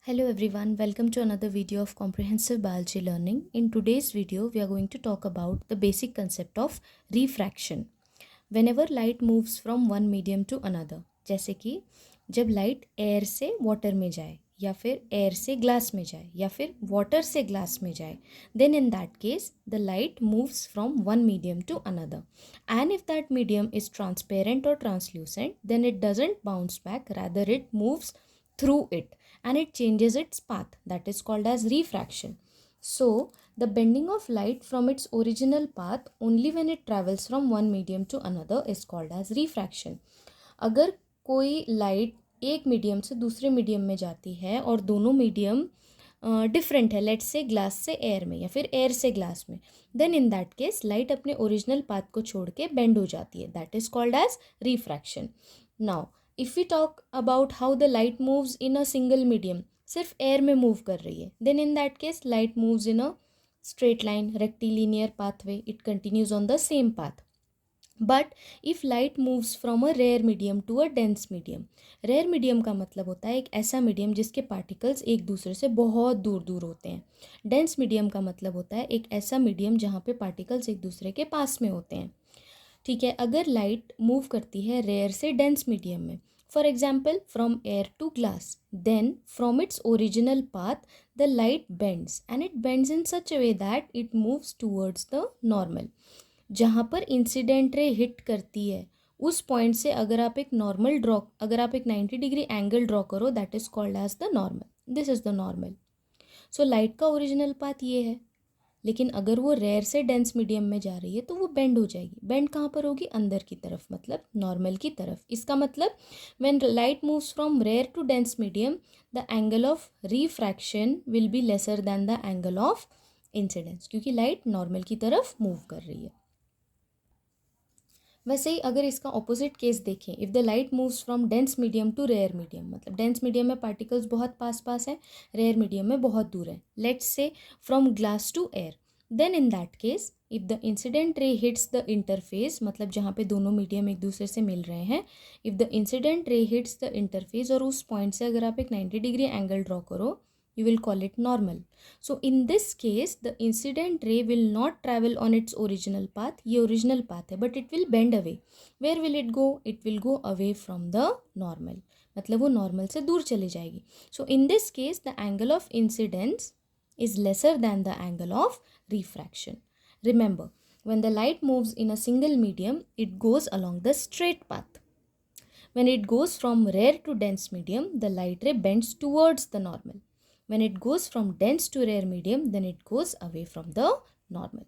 Hello everyone, welcome to another video of comprehensive biology learning. In today's video, we are going to talk about the basic concept of refraction. Whenever light moves from one medium to another, जैसे कि जब light air से water में जाए या फिर air से glass में जाए या फिर वाटर से ग्लास में जाए, then in that case the light moves from one medium to another, and if that medium is transparent or translucent, then it doesn't bounce back, rather it moves through it and it changes its path. That is called as refraction. So the bending of light from its original path only when it travels from one medium to another is called as refraction. अगर कोई light एक medium से दूसरे medium में जाती है और दोनों मीडियम डिफरेंट है, लेट्स से ग्लास से एयर में या फिर एयर से ग्लास में, then in that case light अपने ओरिजिनल पाथ को छोड़ के बेंड हो जाती है. That is called as refraction. Now if we talk about how the light moves in a single medium, सिर्फ एयर में मूव कर रही है, then in that case light moves in a straight line, rectilinear pathway, it continues on the same path. But if light moves from a rare medium to a dense medium, rare medium का मतलब होता है एक ऐसा medium जिसके particles एक दूसरे से बहुत दूर दूर होते हैं. डेंस मीडियम का मतलब होता है एक ऐसा मीडियम जहाँ पे पार्टिकल्स एक दूसरे के पास में होते हैं. ठीक है, अगर लाइट मूव करती है रेयर से डेंस मीडियम में, for example from air to glass, then from its original path the light bends and it bends in such a way that it moves towards the normal. जहाँ पर incident ray hit करती है उस point से अगर आप एक 90 degree angle draw करो, that is called as the normal. This is the normal. So light का ओरिजिनल पाथ ये है, लेकिन अगर वो रेयर से डेंस मीडियम में जा रही है तो वो बेंड हो जाएगी. बेंड कहाँ पर होगी? अंदर की तरफ, मतलब नॉर्मल की तरफ. इसका मतलब when light moves from rare to dense medium, the angle of refraction will be lesser than the angle of incidence, क्योंकि लाइट नॉर्मल की तरफ मूव कर रही है. वैसे ही अगर इसका ऑपोजिट केस देखें, if the light moves from dense medium to rare medium, मतलब डेंस मीडियम में पार्टिकल्स बहुत पास पास हैं, रेयर मीडियम में बहुत दूर है, let's say from glass to air, then in that case if the incident ray hits the interface, मतलब जहाँ पे दोनों मीडियम एक दूसरे से मिल रहे हैं, if the incident ray hits the interface और उस पॉइंट से अगर आप एक 90 डिग्री एंगल ड्रॉ करो, you will call it normal. So in this case the incident ray will not travel on its original path, ये original path है, but it will bend away. Where will it go? It will go away from the normal, मतलब वो normal से दूर चली जाएगी. So in this case the angle of incidence is lesser than the angle of refraction. Remember, when the light moves in a single medium, it goes along the straight path. When it goes from rare to dense medium, the light ray bends towards the normal. When it goes from dense to rare medium, then it goes away from the normal.